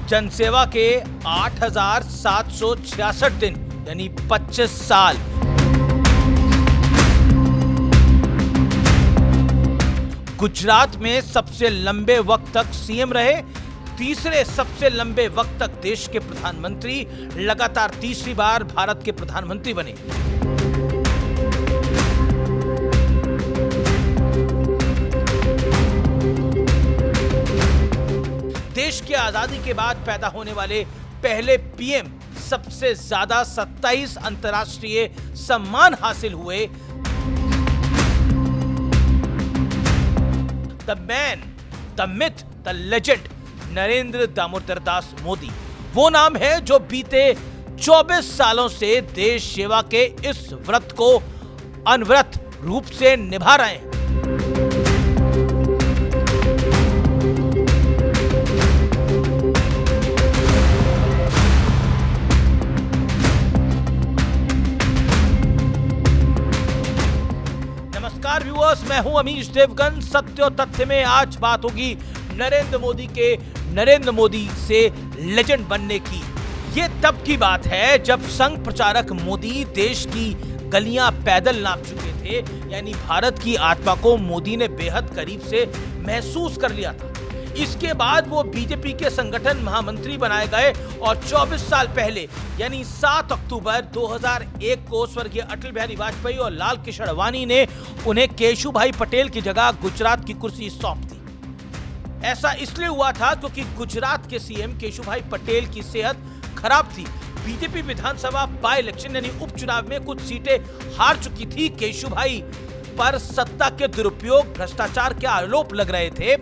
जनसेवा के 8,766 दिन यानी 25 साल। गुजरात में सबसे लंबे वक्त तक सीएम रहे, तीसरे सबसे लंबे वक्त तक देश के प्रधानमंत्री, लगातार तीसरी बार भारत के प्रधानमंत्री बने। देश की आजादी के बाद पैदा होने वाले पहले पीएम, सबसे ज्यादा 27 अंतर्राष्ट्रीय सम्मान हासिल हुए। The man, the myth, the legend Narendra Damodar Das Modi, वो नाम है जो बीते 24 सालों से देश सेवा के इस व्रत को अनवरत रूप से निभा रहे हैं। नमस्कार व्यूअर्स, मैं हूं अमीश देवगन। सत्य और तथ्य में आज बात होगी नरेंद्र मोदी के नरेंद्र मोदी से लेजेंड बनने की। ये तब की बात है जब संघ प्रचारक मोदी देश की गलियां पैदल नाप चुके थे, यानी भारत की आत्मा को मोदी ने बेहद करीब से महसूस कर लिया था। इसके बाद वो बीजेपी के संगठन महामंत्री बनाए गए और 24 साल पहले यानी 7 अक्टूबर 2001 को स्वर्गीय अटल बिहारी वाजपेयी और लाल कृष्ण आडवाणी ने उन्हें केशुभाई पटेल की जगह गुजरात की कुर्सी सौंप दी। ऐसा इसलिए हुआ था क्योंकि गुजरात के सीएम केशुभाई पटेल की सेहत खराब थी। बीजेपी विधानसभा बाय इलेक्शन यानी उपचुनाव में कुछ सीटें हार चुकी थी। केशुभाई पर सत्ता के दुरुपयोग, भ्रष्टाचार के आरोप लग रहे थे।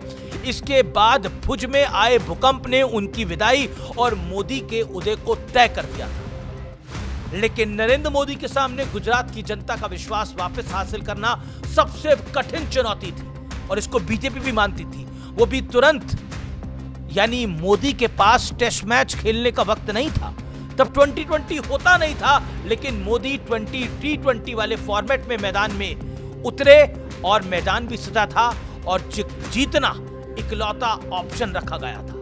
इसके बाद भुज में आए भूकंप ने उनकी विदाई और मोदी के उदय को तय कर दिया था। लेकिन नरेंद्र मोदी के सामने गुजरात की जनता का विश्वास वापस हासिल करना सबसे कठिन चुनौती थी और इसको बीजेपी भी मानती थी। वो भी तुरंत, यानी मोदी के पास टेस्ट मैच खेलने का वक्त नहीं था। तब 2020 होता नहीं था, लेकिन मोदी T20 वाले फॉर्मेट में मैदान में उतरे और मैदान भी सजा था और जीतना इकलौता ऑप्शन रखा गया था।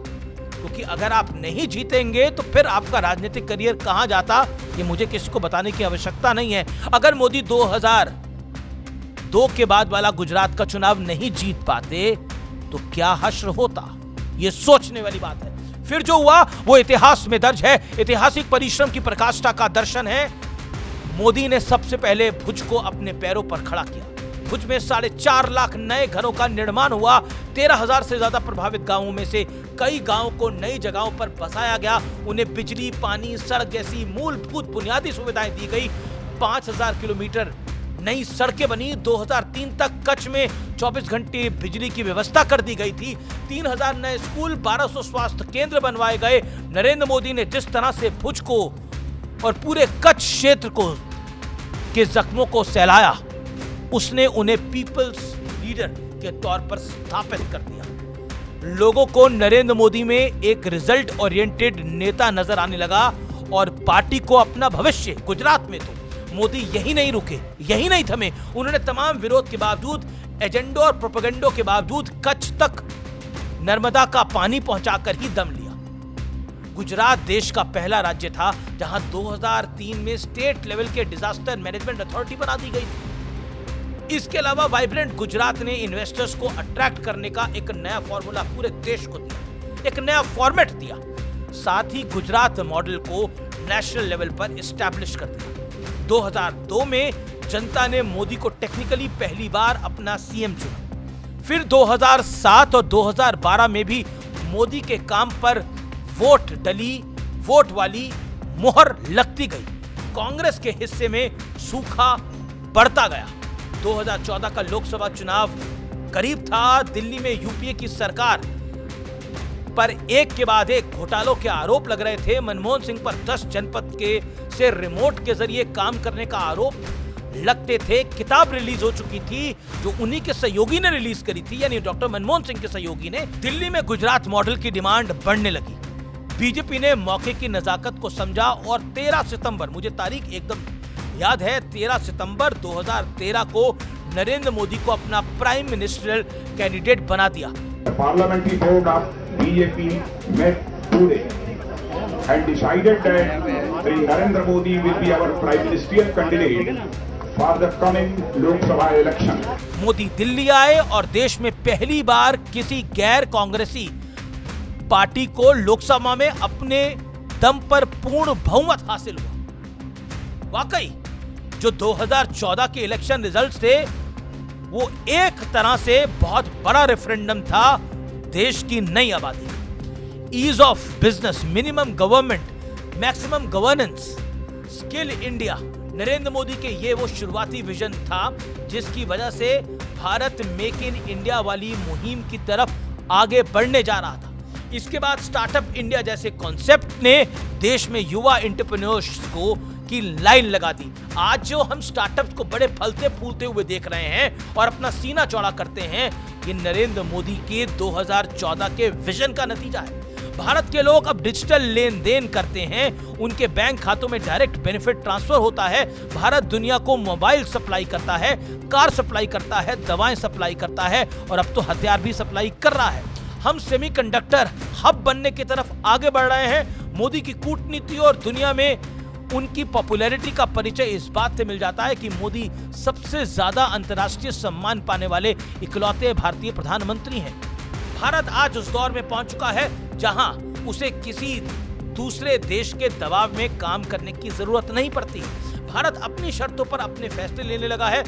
क्योंकि अगर आप नहीं जीतेंगे तो फिर आपका राजनीतिक करियर कहां जाता, ये मुझे किसी को बताने की आवश्यकता नहीं है। अगर मोदी 2002 के बाद वाला गुजरात का चुनाव नहीं जीत पाते तो क्या हश्र होता, ये सोचने वाली बात है। फिर जो हुआ वो इतिहास में दर्ज है, ऐतिहासिक परिश्रम की प्रकाष्ठा का दर्शन है। मोदी ने सबसे पहले भुज को अपने पैरों पर खड़ा किया। भुज में 4.5 लाख नए घरों का निर्माण हुआ। 13,000 से ज्यादा प्रभावित गांवों में से कई गांवों को नई जगहों पर बसाया गया। उन्हें बिजली, पानी, सड़क जैसी मूलभूत बुनियादी सुविधाएं दी गई। 5,000 किलोमीटर नई सड़कें बनी। 2003 तक कच्छ में 24 घंटे बिजली की व्यवस्था कर दी गई थी। 3,000 नए स्कूल, 1200 स्वास्थ्य केंद्र बनवाए गए। नरेंद्र मोदी ने जिस तरह से भुज को और पूरे कच्छ क्षेत्र को के जख्मों को सहलाया, उसने उन्हें पीपल्स लीडर के तौर पर स्थापित कर दिया। लोगों को नरेंद्र मोदी में एक रिजल्ट ओरिएंटेड नेता नजर आने लगा और पार्टी को अपना भविष्य। गुजरात में तो मोदी यही नहीं रुके, यही नहीं थमे। उन्होंने तमाम विरोध के बावजूद, एजेंडो और प्रोपेगेंडो के बावजूद कच्छ तक नर्मदा का पानी पहुंचाकर ही दम लिया। गुजरात देश का पहला राज्य था जहां 2003 में स्टेट लेवल के डिजास्टर मैनेजमेंट अथॉरिटी बना दी गई थी। इसके अलावा वाइब्रेंट गुजरात ने इन्वेस्टर्स को अट्रैक्ट करने का एक नया फॉर्मूला पूरे देश को दिया, एक नया फॉर्मेट दिया। साथ ही गुजरात मॉडल को नेशनल लेवल पर एस्टैब्लिश कर दिया। 2002 में जनता ने मोदी को टेक्निकली पहली बार अपना सीएम चुना। फिर 2007 और 2012 में भी मोदी के काम पर वोट डली, वोट वाली मोहर लगती गई। कांग्रेस के हिस्से में सूखा बढ़ता गया। 2014 का लोकसभा चुनाव करीब था। दिल्ली में यूपीए की सरकार पर एक के बाद एक घोटालों के आरोप लग रहे थे। मनमोहन सिंह पर 10 जनपद के से रिमोट के जरिए काम करने का आरोप लगते थे। किताब रिलीज हो चुकी थी जो उन्हीं के सहयोगी ने रिलीज करी थी, यानी डॉक्टर मनमोहन सिंह के सहयोगी ने। दिल्ली में गुजरात मॉडल की डिमांड बढ़ने लगी। बीजेपी ने मौके की नजाकत को समझा और 13 सितंबर, मुझे तारीख एकदम याद है, 13 सितंबर 2013 को नरेंद्र मोदी को अपना प्राइम मिनिस्टरियल कैंडिडेट बना दिया। Parliamentary board of BJP met today and decided that Shri Narendra Modi will be our prime ministerial candidate for the coming Lok Sabha election. Modi Delhi आए और देश में पहली बार किसी गैर कांग्रेसी पार्टी को लोकसभा में अपने दम पर पूर्ण बहुमत हासिल हुआ। वाकई जो 2014 के इलेक्शन रिजल्ट्स थे वो एक तरह से बहुत बड़ा रेफरेंडम था देश की नई आबादी का। Ease of business, minimum government, maximum governance, skill India, Narendra Modi के ये वो शुरुआती विजन था जिसकी वजह से भारत मेक इन इंडिया वाली मुहिम की तरफ आगे बढ़ने जा रहा था। इसके बाद स्टार्टअप इंडिया जैसे कॉन्सेप्ट ने देश में युवा एंटरप्रेन्योर्स को की लाइन लगा दी। आज जो हम स्टार्टअप्स को बड़े फलते फूलते हुए देख रहे हैं और अपना सीना चौड़ा करते हैं, ये नरेंद्र मोदी के 2014 के विजन का नतीजा है। भारत के लोग अब डिजिटल लेन देन करते हैं, उनके बैंक खातों में डायरेक्ट बेनिफिट ट्रांसफर होता है। भारत दुनिया को मोबाइल सप्लाई करता है, कार सप्लाई करता है, दवाएं सप्लाई करता है और अब तो हथियार भी सप्लाई कर रहा है। हम सेमीकंडक्टर हब बनने की तरफ आगे बढ़ रहे हैं। मोदी की कूटनीति और दुनिया में उनकी पॉपुलैरिटी का परिचय इस बात से मिल जाता है कि मोदी सबसे ज्यादा अंतर्राष्ट्रीय सम्मान पाने वाले इकलौते भारतीय प्रधानमंत्री हैं। भारत आज उस दौर में पहुंच चुका है जहां उसे किसी दूसरे देश के दबाव में काम करने की जरूरत नहीं पड़ती। भारत अपनी शर्तों पर अपने फैसले लेने लगा है।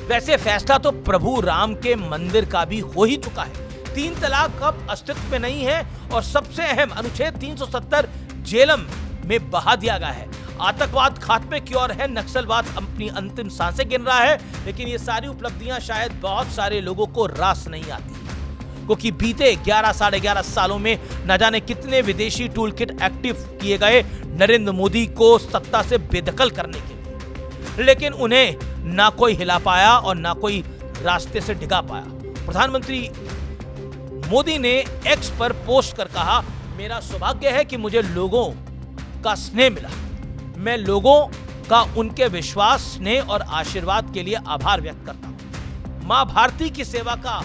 वैसे फैसला तो प्रभु राम के मंदिर का भी हो ही चुका है। 3 तलाक अब अस्तित्व में नहीं है और सबसे अहम अनुच्छेद 370 जेलम में बहा दिया गया है। आतंकवाद खात्मे की ओर है, नक्सलवाद अपनी अंतिम सांसें गिन रहा है। लेकिन ये सारी उपलब्धियां शायद बहुत सारे लोगों को रास नहीं आती, क्योंकि बीते 11 साढ़े 11 सालों में न जाने कितने विदेशी टूल किट एक्टिव किए गए नरेंद्र मोदी को सत्ता से बेदखल करने के लिए, लेकिन उन्हें ना कोई हिला पाया और ना कोई रास्ते से डिगा पाया। प्रधानमंत्री मोदी ने एक्स पर पोस्ट कर कहा, मेरा सौभाग्य है कि मुझे लोगों का स्नेह मिला। मैं लोगों का उनके विश्वास, स्नेह और आशीर्वाद के लिए आभार व्यक्त करता हूं। मां भारती की सेवा का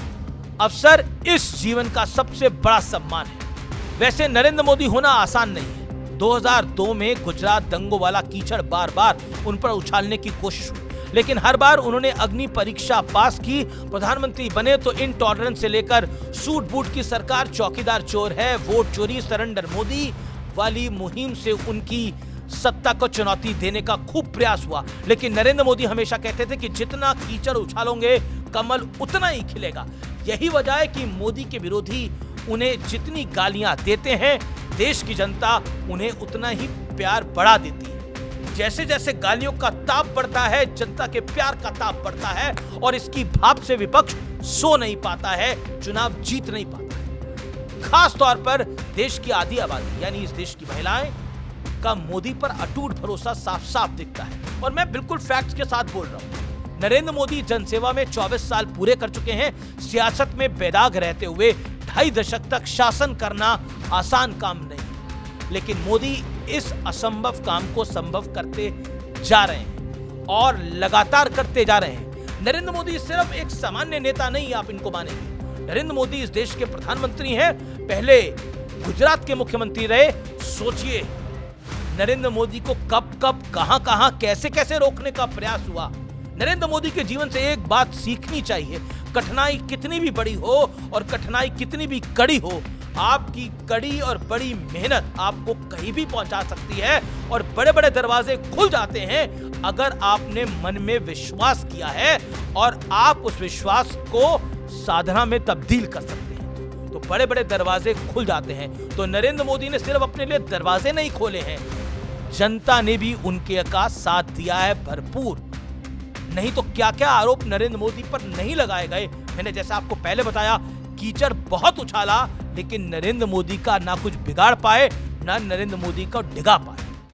अवसर इस जीवन का सबसे बड़ा सम्मान है। वैसे नरेंद्र मोदी होना आसान नहीं है। 2002 में गुजरात दंगों वाला कीचड़ बार बार उन पर उछालने की कोशिश हुई, लेकिन हर बार उन्होंने अग्नि परीक्षा पास की। प्रधानमंत्री बने तो इनटॉलरेंस से लेकर सूट बूट की सरकार, चौकीदार चोर है, वोट चोरी, सरेंडर मोदी वाली मुहिम से उनकी सत्ता को चुनौती देने का खूब प्रयास हुआ। लेकिन नरेंद्र मोदी हमेशा कहते थे कि जितना कीचड़ उछालोगे कमल उतना ही खिलेगा। यही वजह है कि मोदी के विरोधी उन्हें जितनी गालियां देते हैं, देश की जनता उन्हें उतना ही प्यार बढ़ा देती है। जैसे जैसे गालियों का ताप बढ़ता है, जनता के प्यार का ताप बढ़ता है और इसकी भाप से विपक्ष सो नहीं पाता है, चुनाव जीत नहीं पाता है। खास तौर पर देश की आधी आबादी यानी इस देश की महिलाएं का मोदी पर अटूट भरोसा साफ साफ दिखता है। और मैं बिल्कुल फैक्ट्स के साथ बोल रहा हूं। नरेंद्र मोदी जनसेवा में 24 साल पूरे कर चुके हैं। सियासत में बेदाग रहते हुए 2.5 दशक तक शासन करना आसान काम नहीं, लेकिन मोदी इस असंभव काम को संभव करते जा रहे हैं और लगातार करते जा रहे हैं। नरेंद्र मोदी सिर्फ एक सामान्य नेता नहीं, आप इनको मानेंगे। नरेंद्र मोदी इस देश के प्रधानमंत्री हैं, पहले गुजरात के मुख्यमंत्री रहे। सोचिए नरेंद्र मोदी को कब कब कहां कहां कैसे कैसे रोकने का प्रयास हुआ। नरेंद्र मोदी के जीवन से एक बात सीखनी चाहिए, कठिनाई कितनी भी बड़ी हो और कठिनाई कितनी भी कड़ी हो, आपकी कड़ी और बड़ी मेहनत आपको कहीं भी पहुंचा सकती है और बड़े बड़े दरवाजे खुल जाते हैं अगर आपने मन में विश्वास किया है और आप उस विश्वास को साधना में तब्दील कर सकते हैं, तो बड़े बड़े दरवाजे खुल जाते हैं। तो नरेंद्र मोदी ने सिर्फ अपने लिए दरवाजे नहीं खोले हैं, जनता ने भी उनके का साथ दिया है भरपूर। नहीं तो क्या क्या आरोप नरेंद्र मोदी पर नहीं लगाए गए। मैंने जैसा आपको पहले बताया, कीचड़ बहुत उछाला, लेकिन नरेंद्र मोदी का ना कुछ बिगाड़ पाए, ना नरेंद्र मोदी को डिगा पाए।